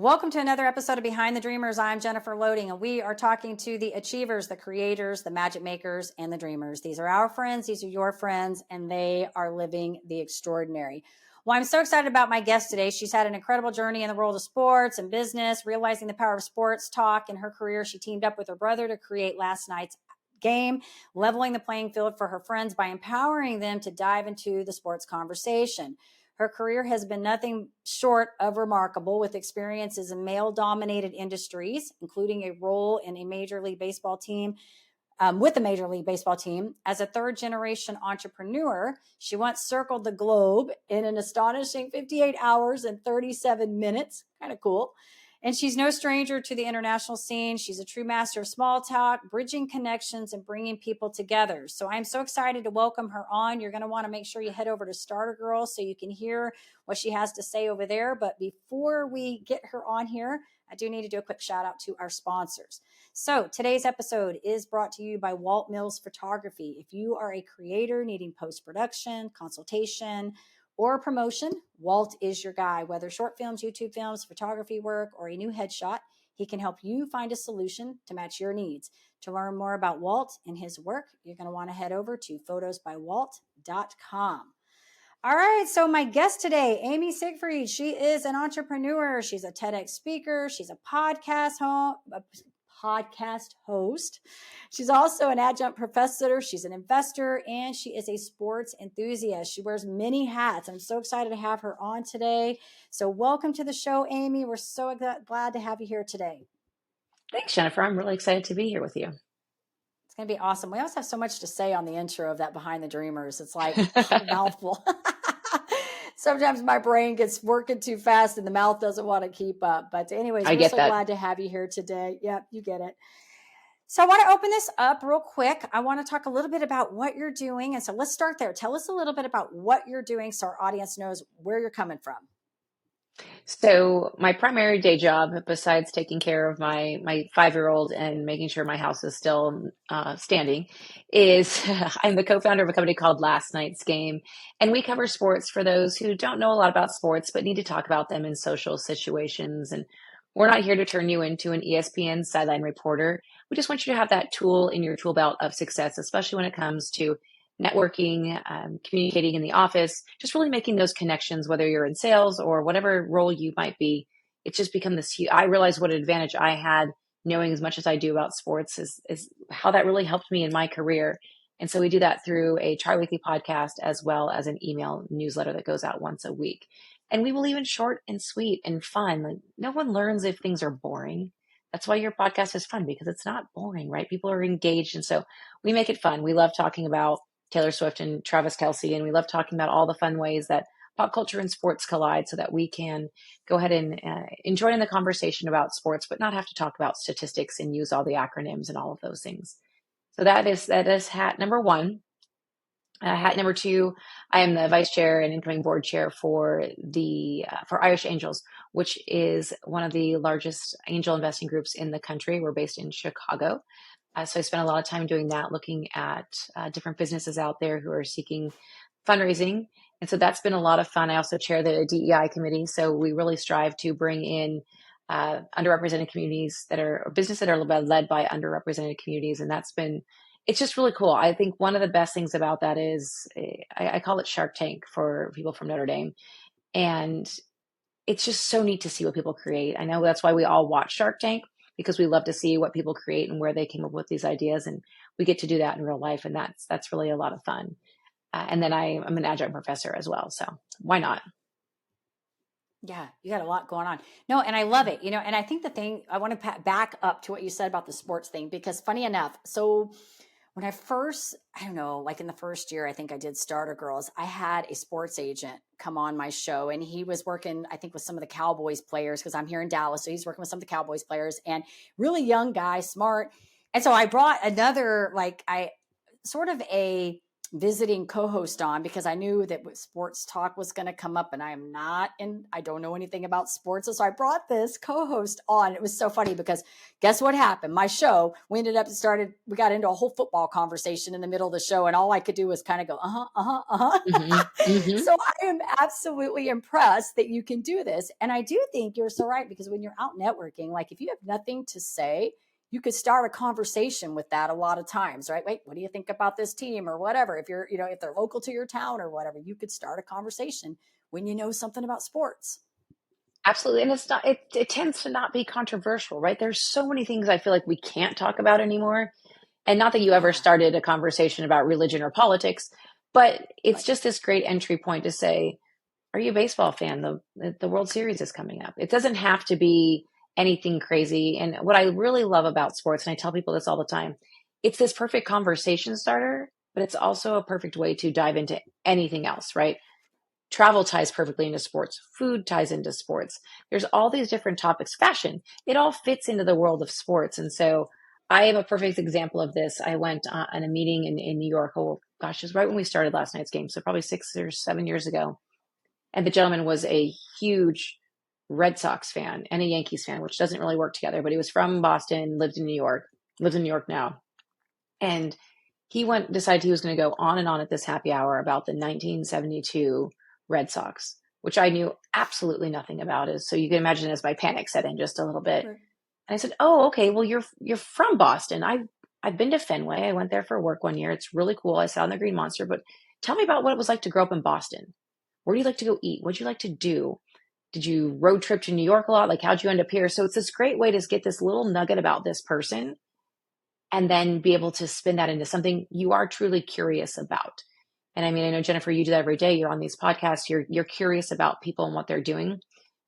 Welcome to another episode of Behind the Dreamers. I'm Jennifer Loading, and we are talking to the achievers, the creators, the magic makers, and the dreamers. These are our friends. These are your friends, and they are living the extraordinary. Well, I'm so excited about my guest today. She's had an incredible journey in the world of sports and business, realizing the power of sports talk in her career. She teamed up with her brother to create last night's game, leveling the playing field for her friends by empowering them to dive into the sports conversation. Her career has been nothing short of remarkable, with experiences in male-dominated industries, including a role in a Major League Baseball team, with a Major League Baseball team. As a third-generation entrepreneur, she once circled the globe in an astonishing 58 hours and 37 minutes. Kind of cool. And she's no stranger to the international scene. She's a true master of small talk, bridging connections, and bringing people together. So I'm so excited to welcome her on. You're going to want to make sure you head over to Starter Girl so you can hear what she has to say over there. But before we get her on here, I do need to do a quick shout out to our sponsors. So today's episode is brought to you by Walt Mills Photography. If you are a creator needing post-production, consultation, or promotion, Walt is your guy. Whether short films, YouTube films, photography work, or a new headshot, he can help you find a solution to match your needs. To learn more about Walt and his work, you're going to want to head over to photosbywalt.com. All right, so my guest today, Amy Siegfried, she is an entrepreneur. She's a TEDx speaker. She's a podcast host. She's also an adjunct professor. She's an investor, and she is a sports enthusiast. She wears many hats. I'm so excited to have her on today. So welcome to the show, Amy. We're so glad to have you here today. Thanks, Jennifer. I'm really excited to be here with you. It's going to be awesome. We also have so much to say on the intro of that Behind the Dreamers. It's like a mouthful. Sometimes my brain gets working too fast and the mouth doesn't want to keep up. But anyways, we're so glad to have you here today. Yep, you get it. So I want to open this up real quick. I want to talk a little bit about what you're doing. And so let's start there. Tell us a little bit about what you're doing so our audience knows where you're coming from. So my primary day job, besides taking care of my 5-year-old and making sure my house is still standing, is I'm the co-founder of a company called Last Night's Game. And we cover sports for those who don't know a lot about sports, but need to talk about them in social situations. And we're not here to turn you into an ESPN sideline reporter. We just want you to have that tool in your tool belt of success, especially when it comes to networking, communicating in the office, just really making those connections, whether you're in sales or whatever role you might be. It's just become this huge, I realized what an advantage I had knowing as much as I do about sports is how that really helped me in my career. And so we do that through a tri-weekly podcast as well as an email newsletter that goes out once a week. And we believe in short and sweet and fun. Like, no one learns if things are boring. That's why your podcast is fun, because it's not boring, right? People are engaged. And so we make it fun. We love talking about Taylor Swift and Travis Kelce, and we love talking about all the fun ways that pop culture and sports collide so that we can go ahead and enjoy in the conversation about sports, but not have to talk about statistics and use all the acronyms and all of those things. So that is hat number one. Hat number two, I am the vice chair and incoming board chair for Irish Angels, which is one of the largest angel investing groups in the country. We're based in Chicago. So I spent a lot of time doing that, looking at different businesses out there who are seeking fundraising. And so that's been a lot of fun. I also chair the DEI committee. So we really strive to bring in underrepresented communities businesses that are led by underrepresented communities. And it's just really cool. I think one of the best things about that is I call it Shark Tank for people from Notre Dame. And it's just so neat to see what people create. I know that's why we all watch Shark Tank, because we love to see what people create and where they came up with these ideas. And we get to do that in real life. And that's really a lot of fun. And then I'm an adjunct professor as well. So why not? Yeah, you got a lot going on. No, and I love it, and I think the thing, I want to back up to what you said about the sports thing, because funny enough, so when I don't know, like in the first year, I think I did Starter Girls, I had a sports agent come on my show, and he was working, I think, with some of the Cowboys players, because I'm here in Dallas. So he's working with some of the Cowboys players, and really young guy, smart. And so I brought another, a visiting co-host on, because I knew that sports talk was going to come up, and I don't know anything about sports. And so I brought this co-host on. It was so funny because guess what happened? My show, we got into a whole football conversation in the middle of the show, and all I could do was kind of go, Mm-hmm. Mm-hmm. So I am absolutely impressed that you can do this. And I do think you're so right, because when you're out networking, like if you have nothing to say, you could start a conversation with that a lot of times, right? Wait, what do you think about this team or whatever? If you're, if they're local to your town or whatever, you could start a conversation when you know something about sports. Absolutely. And it's not, it tends to not be controversial, right? There's so many things I feel like we can't talk about anymore. And not that you ever Yeah. started a conversation about religion or politics, but it's Right. just this great entry point to say, are you a baseball fan? The World Series is coming up. It doesn't have to be anything crazy. And what I really love about sports, and I tell people this all the time, it's this perfect conversation starter, but it's also a perfect way to dive into anything else, right? Travel ties perfectly into sports. Food ties into sports. There's all these different topics. Fashion, it all fits into the world of sports. And so I am a perfect example of this. I went on a meeting in New York. Oh gosh, it was right when we started last night's game. So probably 6 or 7 years ago. And the gentleman was a huge Red Sox fan and a Yankees fan, which doesn't really work together, but he was from Boston, lives in New York now. And decided he was going to go on and on at this happy hour about the 1972 Red Sox, which I knew absolutely nothing about. So you can imagine as my panic set in just a little bit. Right. And I said, "Oh, okay. Well, you're from Boston. I've been to Fenway. I went there for work one year. It's really cool. I sat on the Green Monster. But tell me about what it was like to grow up in Boston. Where do you like to go eat? What do you like to do? Did you road trip to New York a lot? Like, how'd you end up here?" So it's this great way to get this little nugget about this person and then be able to spin that into something you are truly curious about. And I mean, I know, Jennifer, you do that every day. You're on these podcasts. You're curious about people and what they're doing.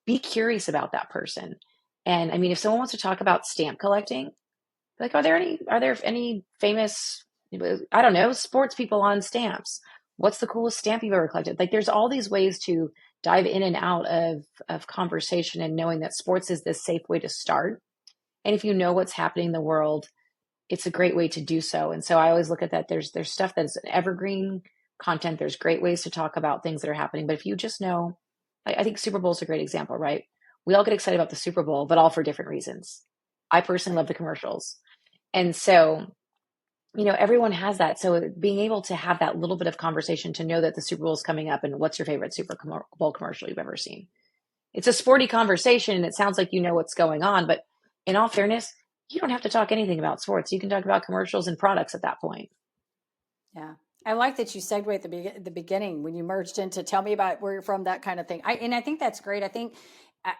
Be curious about that person. And I mean, if someone wants to talk about stamp collecting, like, are there any famous, I don't know, sports people on stamps? What's the coolest stamp you've ever collected? Like, there's all these ways to dive in and out of conversation, and knowing that sports is this safe way to start. And if you know what's happening in the world, it's a great way to do so. And so I always look at that. There's stuff that's evergreen content. There's great ways to talk about things that are happening. But if you just know, I think Super Bowl is a great example, right? We all get excited about the Super Bowl, but all for different reasons. I personally Right. love the commercials. And so, everyone has that. So being able to have that little bit of conversation to know that the Super Bowl is coming up and what's your favorite Super Bowl commercial you've ever seen. It's a sporty conversation and it sounds like you know what's going on, but in all fairness, you don't have to talk anything about sports. You can talk about commercials and products at that point. Yeah. I like that you segued at the beginning when you merged into tell me about where you're from, that kind of thing. I think that's great. I think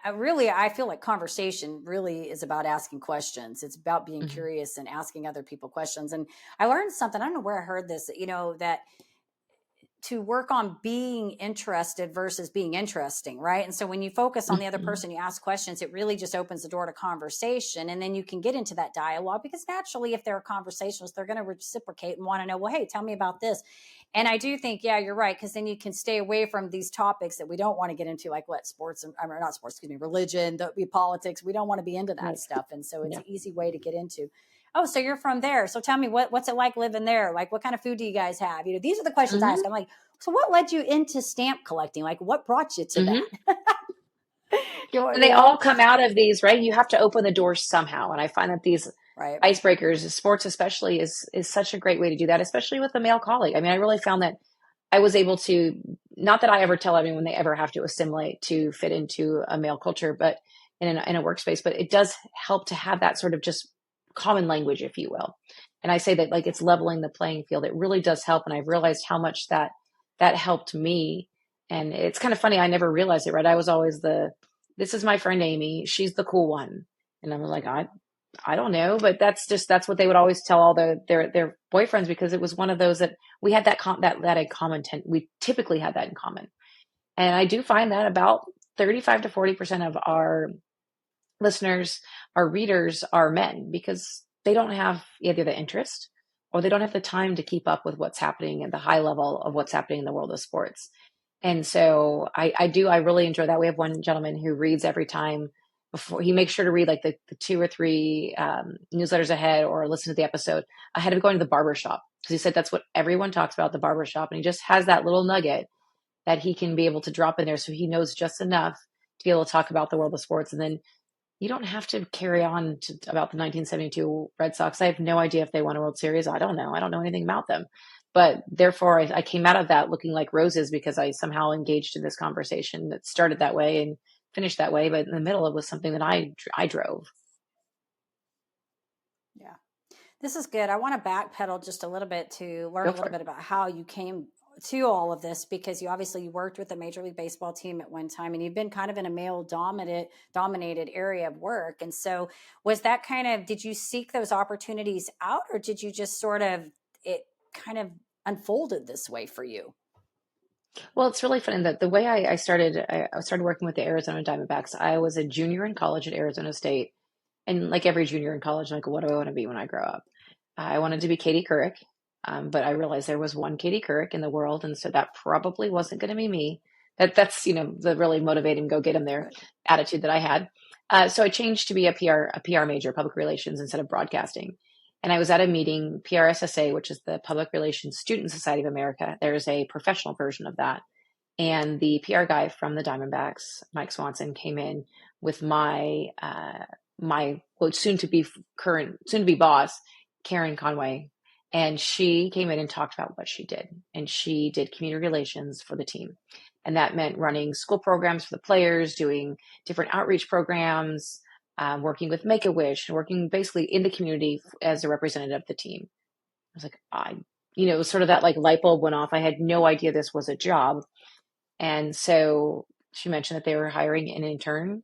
I feel like conversation really is about asking questions. It's about being Mm-hmm. curious and asking other people questions. And I learned something, I don't know where I heard this, that to work on being interested versus being interesting, right? And so when you focus on the other Mm-hmm. person, you ask questions, it really just opens the door to conversation. And then you can get into that dialogue, because naturally, if there are conversations, they're going to reciprocate and want to know, well, hey, tell me about this. And I do think, yeah, you're right, because then you can stay away from these topics that we don't want to get into, like what sports, I mean, not sports, excuse me, religion, politics. We don't want to be into that Right. stuff. And so it's Yeah. an easy way to get into. Oh, so you're from there. So tell me, what's it like living there? Like, what kind of food do you guys have? These are the questions I ask. Mm-hmm. I'm like, so what led you into stamp collecting? Like, what brought you to Mm-hmm. that? you, And you they know? all come out of these, right? You have to open the doors somehow. And I find that these Right. icebreakers, sports especially, is such a great way to do that, especially with a male colleague. I mean, I really found that I was able to, not that I ever tell anyone they ever have to assimilate to fit into a male culture, but in a workspace, but it does help to have that sort of just common language, if you will. And I say that like it's leveling the playing field. It really does help. And I've realized how much that helped me. And it's kind of funny. I never realized it, right? I was always this is my friend Amy. She's the cool one. And I'm like, I don't know, but that's what they would always tell all their boyfriends, because it was one of those that we had that in common. We typically had that in common. And I do find that about 35 to 40% of our listeners, our readers are men, because they don't have either the interest or they don't have the time to keep up with what's happening at the high level of what's happening in the world of sports. And so I really enjoy that. We have one gentleman who reads every time. Before he makes sure to read like the 2 or 3 newsletters ahead, or listen to the episode ahead of going to the barber shop. because he said that's what everyone talks about at the barbershop. And he just has that little nugget that he can be able to drop in there. So he knows just enough to be able to talk about the world of sports. And then you don't have to carry on to about the 1972 Red Sox. I have no idea if they won a World Series. I don't know. I don't know anything about them. But therefore, I came out of that looking like roses because I somehow engaged in this conversation that started that way and finished that way. But in the middle, it was something that I drove. Yeah. This is good. I want to backpedal just a little bit to learn Go a for little it. bit about how you came to all of this, because you obviously you worked with the Major League Baseball team at one time, and you've been kind of in a male dominated area of work. And so was that kind of, did you seek those opportunities out, or did you just sort of, it kind of unfolded this way for you? Well, it's really funny that the way I started, I started working with the Arizona Diamondbacks. I was a junior in college at Arizona State. And like every junior in college, like, what do I want to be when I grow up? I wanted to be Katie Couric, but I realized there was one Katie Couric in the world, and so that probably wasn't going to be me. That's the really motivating go get him there Right. attitude that I had. So I changed to be a PR major, public relations instead of broadcasting. And I was at a meeting, PRSSA, which is the Public Relations Student Society of America. There's a professional version of that. And the PR guy from the Diamondbacks, Mike Swanson, came in with my well, soon to be boss, Karen Conway, and she came in and talked about what she did. And she did community relations for the team, and that meant running school programs for the players, doing different outreach programs, working with Make a Wish, working basically in the community as a representative of the team. I was like, it was sort of that like light bulb went off. I had no idea this was a job. And so she mentioned that they were hiring an intern.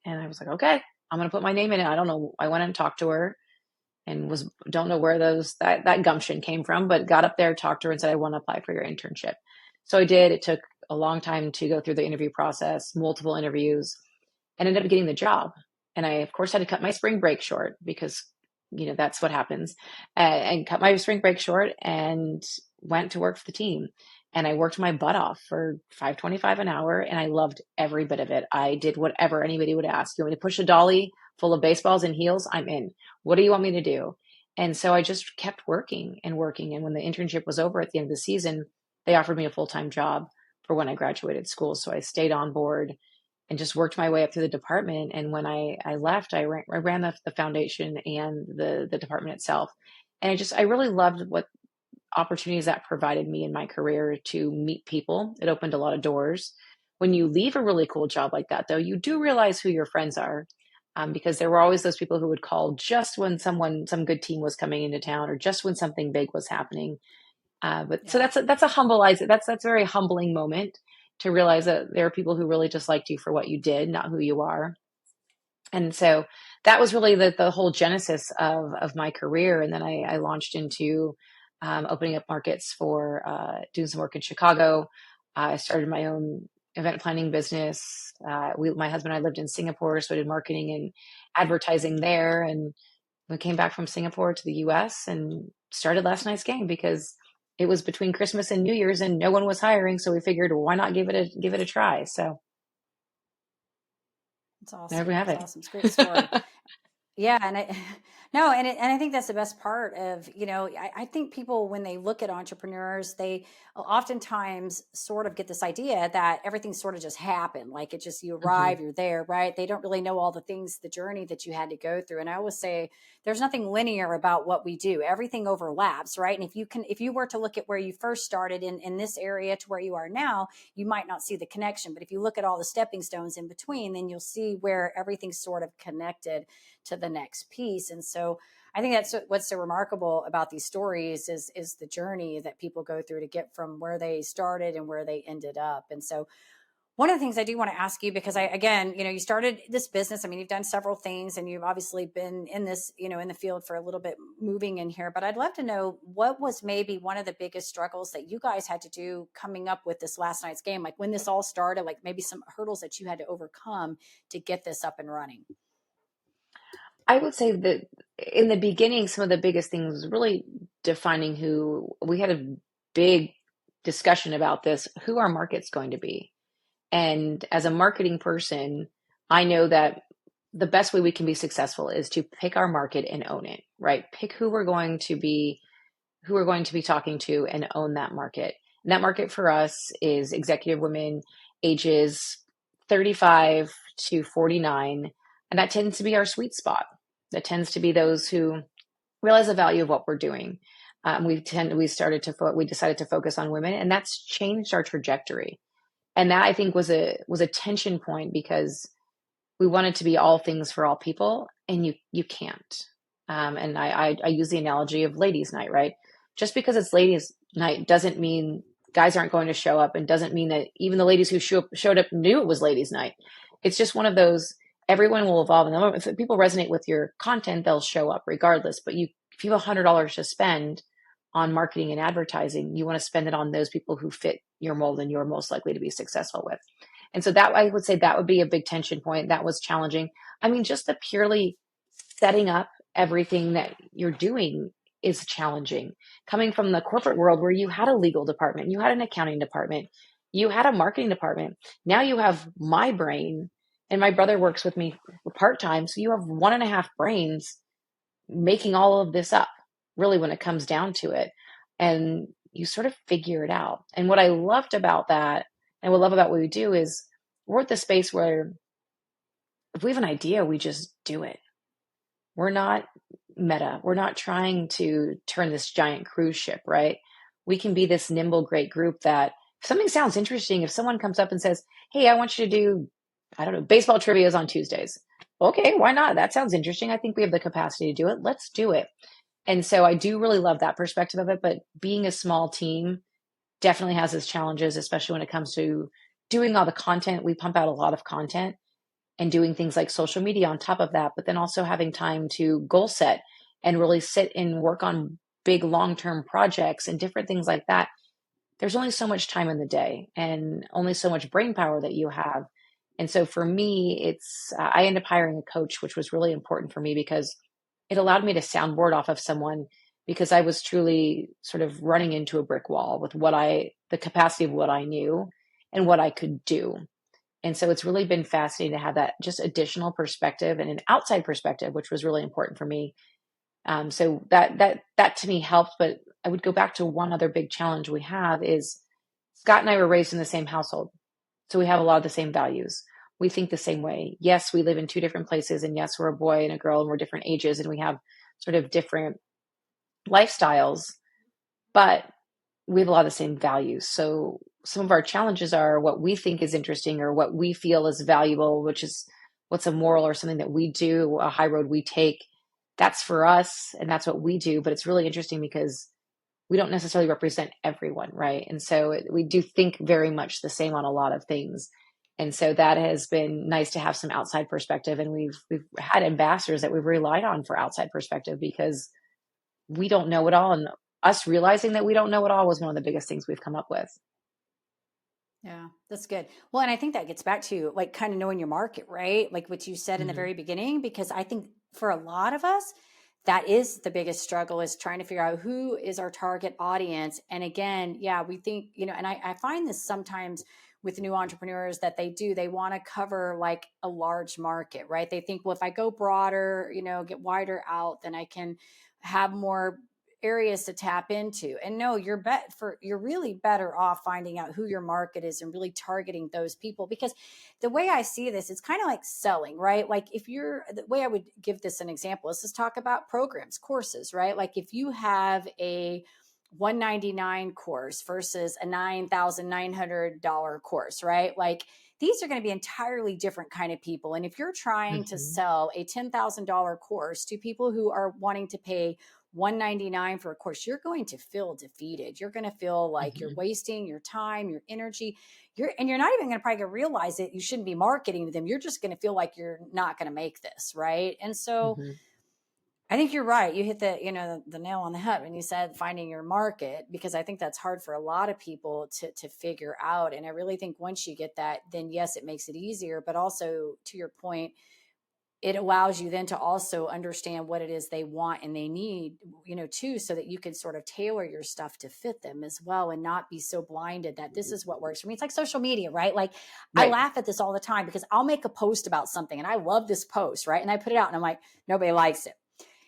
And I was like, okay, I'm going to put my name in it. I don't know. I went and talked to her and don't know where that gumption came from, but got up there, talked to her and said, I want to apply for your internship. So I did. It took a long time to go through the interview process, multiple interviews, and ended up getting the job. And I, of course, had to cut my spring break short because, that's what happens, and cut my spring break short and went to work for the team. And I worked my butt off for $5.25 an hour, and I loved every bit of it. I did whatever anybody would ask. You want me to push a dolly full of baseballs and heels? I'm in. What do you want me to do? And so I just kept working and working. And when the internship was over at the end of the season, they offered me a full-time job for when I graduated school. So I stayed on board and just worked my way up through the department. And when I left, I ran the foundation and the department itself. And I really loved what opportunities that provided me in my career to meet people. It opened a lot of doors. When you leave a really cool job like that, though, you do realize who your friends are, because there were always those people who would call just when some good team was coming into town or just when something big was happening. But so Yeah. that's a very humbling moment to realize that there are people who really just liked you for what you did, not who you are. And so that was really the whole genesis of my career. And then I launched into opening up markets for doing some work in Chicago. I started my own event planning business. My husband and I lived in Singapore, so I did marketing and advertising there. And we came back from Singapore to the US and started Last Night's Game because it was between Christmas and New Year's and no one was hiring. So we figured, why not give it a try? So It's there we awesome. have It's it. awesome. It's a great story. Yeah, and I no, and I think that's the best part of, I think people when they look at entrepreneurs, they oftentimes sort of get this idea that everything sort of just happened. Like it just you Mhm. arrive, you're there, right? They don't really know all the things, the journey that you had to go through. And I always say there's nothing linear about what we do. Everything overlaps, right? And if you were to look at where you first started in this area to where you are now, you might not see the connection. But if you look at all the stepping stones in between, then you'll see where everything's sort of connected to the next piece. And so I think that's what's so remarkable about these stories is the journey that people go through to get from where they started and where they ended up. And so one of the things I do want to ask you, because again, you started this business. I mean, you've done several things and you've obviously been in this, in the field for a little bit moving in here, but I'd love to know what was maybe one of the biggest struggles that you guys had to do coming up with this Last Night's Game, like when this all started, like maybe some hurdles that you had to overcome to get this up and running. I would say that in the beginning, some of the biggest things was really defining who we had a big discussion about this, who our market's going to be. And as a marketing person, I know that the best way we can be successful is to pick our market and own it, right? Pick who we're going to be who we're going to be talking to and own that market. And that market for us is executive women ages 35 to 49. And that tends to be our sweet spot. That tends to be those who realize the value of what we're doing. We decided to focus on women, and that's changed our trajectory. And that, I think, was a tension point, because we wanted to be all things for all people, and you can't. And I use the analogy of ladies' night, right? Just because it's ladies' night doesn't mean guys aren't going to show up, and doesn't mean that even the ladies who showed up knew it was ladies' night. It's just one of those. Everyone will evolve, and if people resonate with your content, they'll show up regardless. But if you have $100 to spend on marketing and advertising, you want to spend it on those people who fit your mold and you're most likely to be successful with. And so that, I would say, that would be a big tension point. That was challenging. I mean, just the purely setting up everything that you're doing is challenging. Coming from the corporate world where you had a legal department, you had an accounting department, you had a marketing department. Now you have my brain, and my brother works with me part-time. So you have 1.5 brains making all of this up, really, when it comes down to it. And you sort of figure it out. And what I loved about that, and what I love about what we do, is we're at the space where if we have an idea, we just do it. We're not meta. We're not trying to turn this giant cruise ship, right? We can be this nimble, great group that if something sounds interesting, if someone comes up and says, hey, I want you to do, I don't know, baseball trivias on Tuesdays. Okay, why not? That sounds interesting. I think we have the capacity to do it. Let's do it. And so I do really love that perspective of it. But being a small team definitely has its challenges, especially when it comes to doing all the content. We pump out a lot of content, and doing things like social media on top of that, but then also having time to goal set and really sit and work on big long-term projects and different things like that. There's only so much time in the day and only so much brain power that you have. And so for me, I ended up hiring a coach, which was really important for me because it allowed me to soundboard off of someone, because I was truly sort of running into a brick wall with the capacity of what I knew and what I could do. And so it's really been fascinating to have that just additional perspective and an outside perspective, which was really important for me. So that to me helped. But I would go back to one other big challenge we have is Scott and I were raised in the same household. So we have a lot of the same values. We think the same way. Yes, we live in 2 different places, and yes, we're a boy and a girl, and we're different ages, and we have sort of different lifestyles, but we have a lot of the same values. So some of our challenges are what we think is interesting or what we feel is valuable, which is what's a moral or something that we do, a high road we take. That's for us, and that's what we do. But it's really interesting because we don't necessarily represent everyone, right? And so we do think very much the same on a lot of things. And so that has been nice to have some outside perspective. And we've had ambassadors that we've relied on for outside perspective, because we don't know it all. And us realizing that we don't know it all was one of the biggest things we've come up with. Yeah, that's good. Well, and I think that gets back to like kind of knowing your market, right? Like what you said in the very beginning, because I think for a lot of us, that is the biggest struggle, is trying to figure out who is our target audience. And again, yeah, we think, and I find this sometimes with new entrepreneurs that they want to cover like a large market, right? They think, well, if I go broader, get wider out, then I can have more areas to tap into. And no, you're really better off finding out who your market is and really targeting those people. Because the way I see this, it's kind of like selling, right? Like the way I would give this an example is just talk about programs, courses, right? Like if you have a $199 course versus a $9,900 course, right? Like these are going to be entirely different kind of people. And if you're trying to sell a $10,000 course to people who are wanting to pay $199 for a course, you're going to feel defeated. You're going to feel like you're wasting your time, your energy. You're not even going to probably realize it. You shouldn't be marketing to them. You're just going to feel like you're not going to make this, right? And so I think you're right. You hit the nail on the head when you said finding your market, because I think that's hard for a lot of people to figure out. And I really think once you get that, then yes, it makes it easier. But also, to your point, it allows you then to also understand what it is they want and they need, too, so that you can sort of tailor your stuff to fit them as well, and not be so blinded that this is what works for me. It's like social media, right? Like I laugh at this all the time because I'll make a post about something and I love this post, right? And I put it out and I'm like, nobody likes it.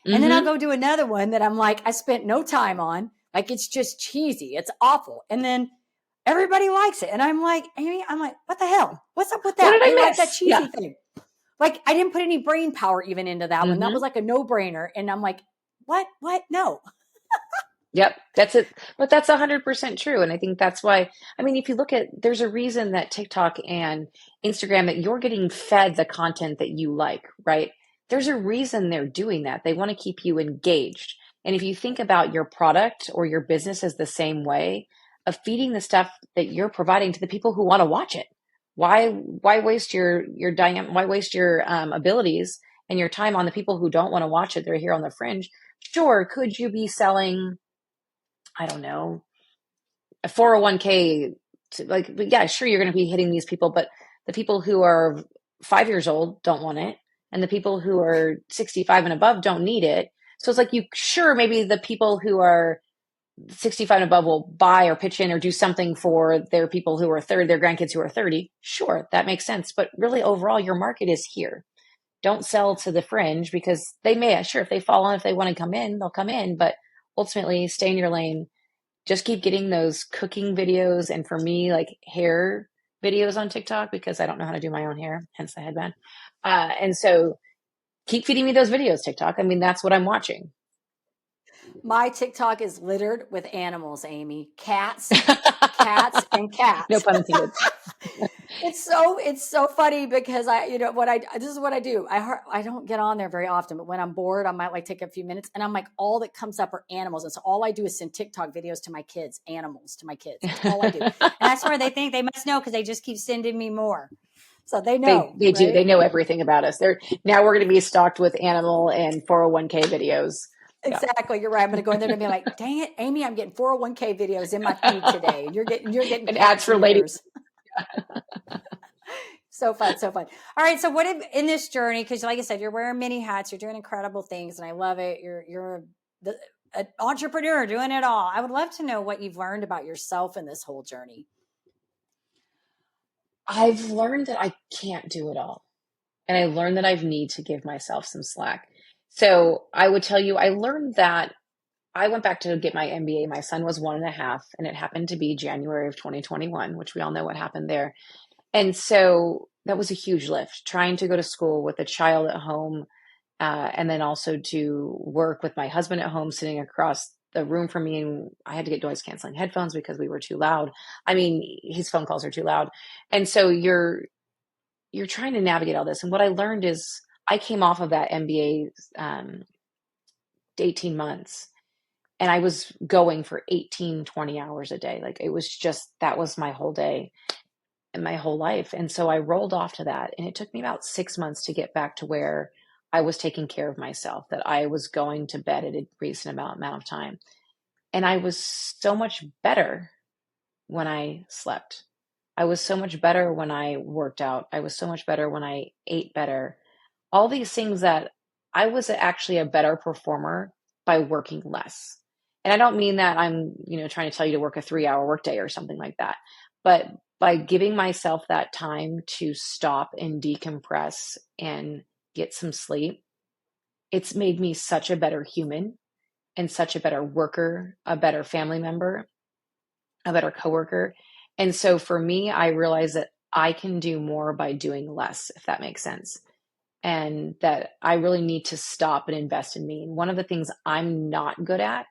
And then I'll go do another one that I'm like, I spent no time on, Like, it's just cheesy. It's awful. And then everybody likes it. And I'm like, Amy, I'm like, what the hell? What's up with What that? did They I like that miss? cheesy Yeah. thing. Like, I didn't put any brain power even into that one. That was like a no-brainer. And I'm like, what? No. Yep, that's it. But that's 100% true. And I think that's why, I mean, if you look at, there's a reason that TikTok and Instagram, that you're getting fed the content that you like, right? There's a reason they're doing that. They want to keep you engaged. And if you think about your product or your business as the same way, of feeding the stuff that you're providing to the people who want to watch it. Why waste why waste your abilities and your time on the people who don't want to watch it? They're here on the fringe. Sure, could you be selling, I don't know, a 401k to, like, but yeah, sure, you're going to be hitting these people, but the people who are 5 years old don't want it. And the people who are 65 and above don't need it. So it's like, you, sure, maybe the people who are 65 and above will buy or pitch in or do something for their people who are 30, their grandkids who are 30. Sure, that makes sense. But really, overall, your market is here. Don't sell to the fringe, because they may, sure, if they fall on, if they want to come in, they'll come in. But ultimately, stay in your lane. Just keep getting those cooking videos, and for me, like hair videos on TikTok, because I don't know how to do my own hair, hence the headband. And so keep feeding me those videos, TikTok. I mean, that's what I'm watching. My TikTok is littered with animals, Amy. Cats, cats, and No cats. pun intended. It's so funny because this is what I do. I don't get on there very often, but when I'm bored, I might like take a few minutes, and I'm like, all that comes up are animals, and so all I do is send TikTok videos to my kids, animals to my kids. That's all I do, and that's where they think they must know, because they just keep sending me more, so they They know, they do. right? They know everything about us. They're now we're going to be stocked with animal and 401k videos. Yeah. Exactly. You're right. I'm going to go in there and be like, dang it, Amy, I'm getting 401k videos in my feed today, and you're getting And ads cats for in ladies. yours. So fun, so fun. All right, so what if in this journey, because like I said, you're wearing many hats, you're doing incredible things, and I love it. You're an entrepreneur doing it all. I would love to know what you've learned about yourself in this whole journey. I've learned that I can't do it all. And I learned that I need to give myself some slack. So I would tell you, I learned that I went back to get my MBA. My son was 1.5, and it happened to be January of 2021, which we all know what happened there. And so that was a huge lift, trying to go to school with a child at home, and then also to work with my husband at home, sitting across the room from me. And I had to get noise canceling headphones because we were too loud. I mean, his phone calls are too loud. And so you're trying to navigate all this. And what I learned is, I came off of that MBA 18 months, and I was going for 18, 20 hours a day. Like, it was just, that was my whole day and my whole life. And so I rolled off to that. And it took me about 6 months to get back to where I was taking care of myself, that I was going to bed at a reasonable amount of time. And I was so much better when I slept. I was so much better when I worked out. I was so much better when I ate better. All these things, that I was actually a better performer by working less. And I don't mean that I'm, trying to tell you to work a 3-hour workday or something like that, but by giving myself that time to stop and decompress and get some sleep, it's made me such a better human and such a better worker, a better family member, a better coworker. And so for me, I realize that I can do more by doing less, if that makes sense. And that I really need to stop and invest in me. And one of the things I'm not good at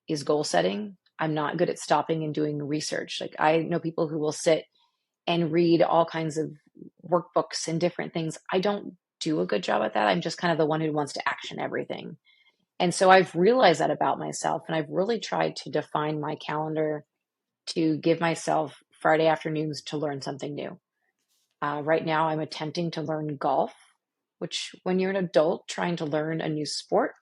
is goal setting. I'm not good at stopping and doing research. Like, I know people who will sit and read all kinds of workbooks and different things. I don't do a good job at that. I'm just kind of the one who wants to action everything. And so I've realized that about myself, and I've really tried to define my calendar to give myself Friday afternoons to learn something new. Right now, I'm attempting to learn golf, which, when you're an adult trying to learn a new sport,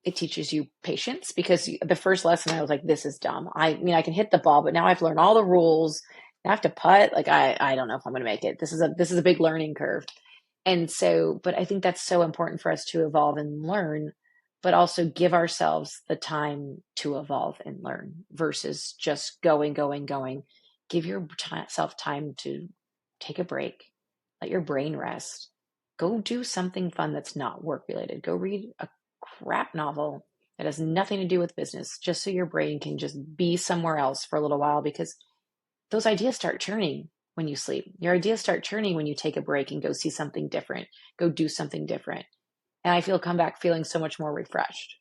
it teaches you patience, because the first lesson I was like, this is dumb. I mean, I can hit the ball, but now I've learned all the rules. I have to putt. Like, I don't know if I'm going to make it. This is a big learning curve. And so, but I think that's so important for us to evolve and learn, but also give ourselves the time to evolve and learn, versus just going, going, going. Give yourself time to take a break, let your brain rest, go do something fun that's not work related. Go read a crap novel that has nothing to do with business, just so your brain can just be somewhere else for a little while, because those ideas start churning when you sleep. Your ideas start churning when you take a break and go see something different, go do something different. And I feel come back feeling so much more refreshed.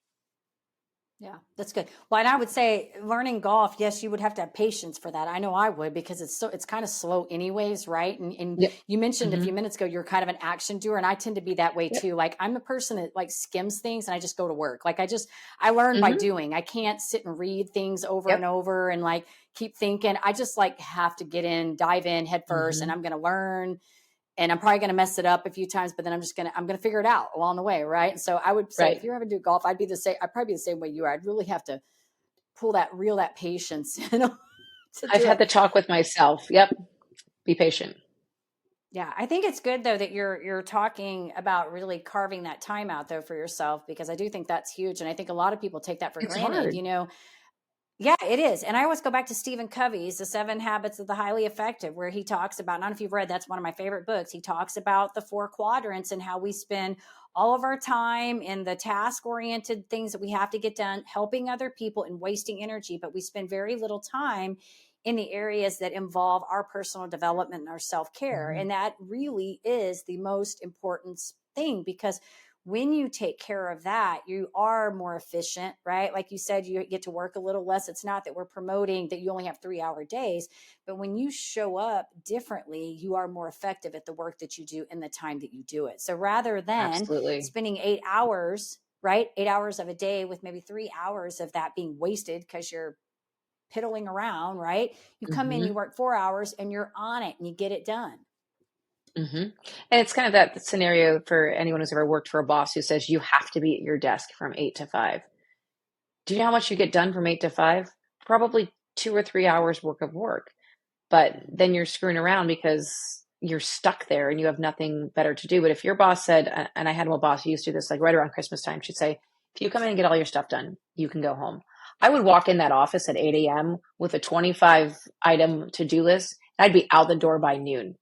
Yeah, that's good. Well, and I would say learning golf, yes, you would have to have patience for that. I know I would, because it's kind of slow anyways, right? And Yep. you mentioned a Mm-hmm. few minutes ago, you're kind of an action doer, and I tend to be that way Yep. too. Like, I'm a person that like skims things and I just go to work. Like, I learn by Mm-hmm. doing. I can't sit and read things over and Yep. over and like keep thinking. I just like have to get in, dive in head first, and Mm-hmm. I'm going to learn, and I'm probably going to mess it up a few times, but then I'm going to figure it out along the way. Right. And so I would say, if Right. you're ever do golf, I'd probably be the same way you are. I'd really have to reel that patience in to I've do had it. the talk with myself. Yep. Be patient. Yeah, I think it's good though that you're talking about really carving that time out though for yourself, because I do think that's huge, and I think a lot of people take that for It's granted. hard. Yeah, it is. And I always go back to Stephen Covey's The 7 Habits of the Highly Effective, where he talks about, I don't know if you've read, that's one of my favorite books. He talks about the 4 quadrants and how we spend all of our time in the task oriented things that we have to get done, helping other people and wasting energy. But we spend very little time in the areas that involve our personal development and our self care. Mm-hmm. And that really is the most important thing, because when you take care of that, you are more efficient, right? Like you said, you get to work a little less. It's not that we're promoting that you only have 3 hour days, but when you show up differently, you are more effective at the work that you do in the time that you do it. So rather than Absolutely. spending 8 hours, right? 8 hours of a day with maybe 3 hours of that being wasted because you're piddling around, right? You come in, Mm-hmm. you work 4 hours and you're on it and you get it done. Mm-hmm. And it's kind of that scenario for anyone who's ever worked for a boss who says you have to be at your desk from 8 to 5. Do you know how much you get done from 8 to 5? Probably 2 or 3 hours work of work. But then you're screwing around because you're stuck there and you have nothing better to do. But if your boss said, and I had one boss who used to do this like right around Christmas time, she'd say, if you come in and get all your stuff done, you can go home. I would walk in that office at 8 a.m. with a 25 item to-do list. And I'd be out the door by noon.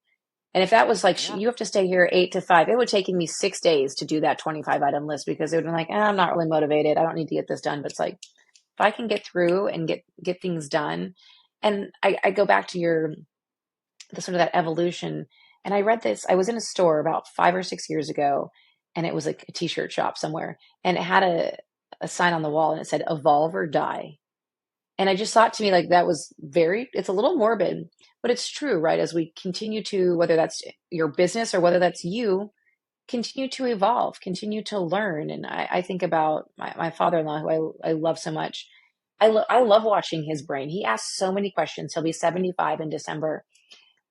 And if that was like, Yeah. you have to stay here 8 to 5, it would take me 6 days to do that 25 item list, because it would be like, I'm not really motivated. I don't need to get this done. But it's like, if I can get through and get things done. And I go back to the sort of that evolution. And I read this, I was in a store about 5 or 6 years ago, and it was like a t-shirt shop somewhere. And it had a sign on the wall and it said, evolve or die. And I just thought to me, like, that was it's a little morbid, but it's true, right? As we continue to, whether that's your business or whether that's you, continue to evolve, continue to learn. And I think about my father-in-law, who I love so much. I love watching his brain. He asks so many questions. He'll be 75 in December,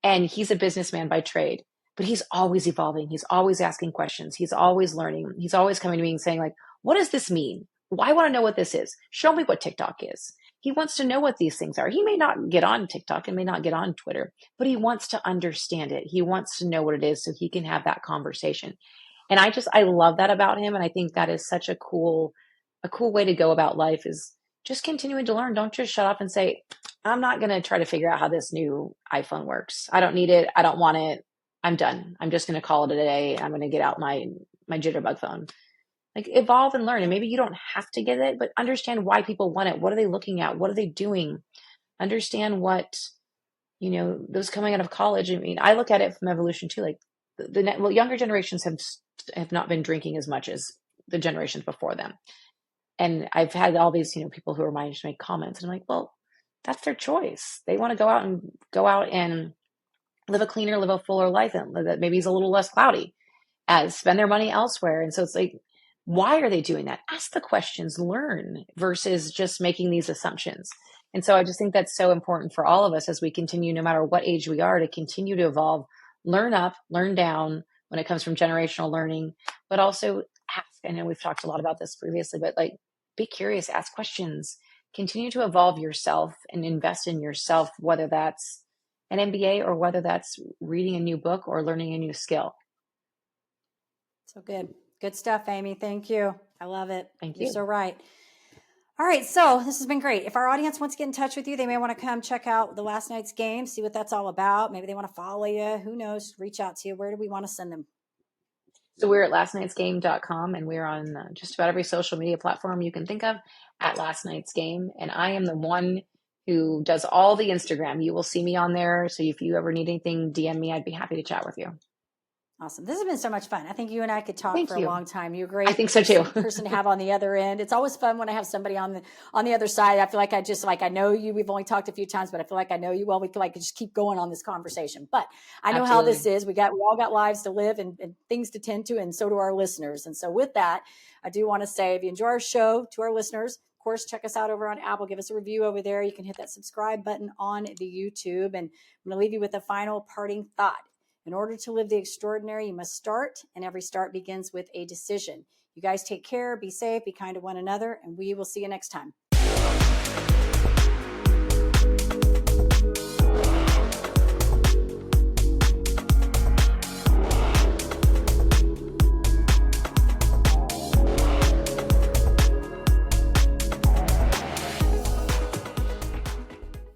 and he's a businessman by trade, but he's always evolving. He's always asking questions. He's always learning. He's always coming to me and saying, like, what does this mean? Well, I want to know what this is. Show me what TikTok is. He wants to know what these things are. He may not get on TikTok and may not get on Twitter, but he wants to understand it. He wants to know what it is so he can have that conversation. And I love that about him. And I think that is such a cool way to go about life, is just continuing to learn. Don't just shut up and say, I'm not going to try to figure out how this new iPhone works. I don't need it. I don't want it. I'm done. I'm just going to call it a day. I'm going to get out my jitterbug phone. Like, evolve and learn. And maybe you don't have to get it, but understand why people want it. What are they looking at? What are they doing? Understand what, those coming out of college. I mean, I look at it from evolution too. Like, well, younger generations have not been drinking as much as the generations before them. And I've had all these, people who are my age make comments, and I'm like, well, that's their choice. They want to go out and live a cleaner, live a fuller life, and that maybe is a little less cloudy, as spend their money elsewhere. And so it's like, why are they doing that? Ask the questions, learn, versus just making these assumptions. And so I just think that's so important for all of us as we continue, no matter what age we are, to continue to evolve, learn up, learn down when it comes from generational learning, but also ask. I know we've talked a lot about this previously, but like, be curious, ask questions, continue to evolve yourself and invest in yourself, whether that's an MBA or whether that's reading a new book or learning a new skill. So good. Good stuff, Amy. Thank you. I love it. Thank You're you. so right. All right. So this has been great. If our audience wants to get in touch with you, they may want to come check out the last night's game, see what that's all about. Maybe they want to follow you. Who knows? Reach out to you. Where do we want to send them? So we're at lastnightsgame.com, and we're on just about every social media platform you can think of at Last Night's Game. And I am the one who does all the Instagram. You will see me on there. So if you ever need anything, DM me. I'd be happy to chat with you. Awesome. This has been so much fun. I think you and I could talk Thank for a you. long time. You're a I great think so too. person to have on the other end. It's always fun when I have somebody on the other side. I feel like I know you. We've only talked a few times, but I feel like I know you well. We feel like just keep going on this conversation. But I know how this Absolutely. is. We all got lives to live and things to tend to, and so do our listeners. And so with that, I do want to say, if you enjoy our show, to our listeners, of course, check us out over on Apple. Give us a review over there. You can hit that subscribe button on the YouTube. And I'm going to leave you with a final parting thought. In order to live the extraordinary, you must start, and every start begins with a decision. You guys take care, be safe, be kind to one another, and we will see you next time.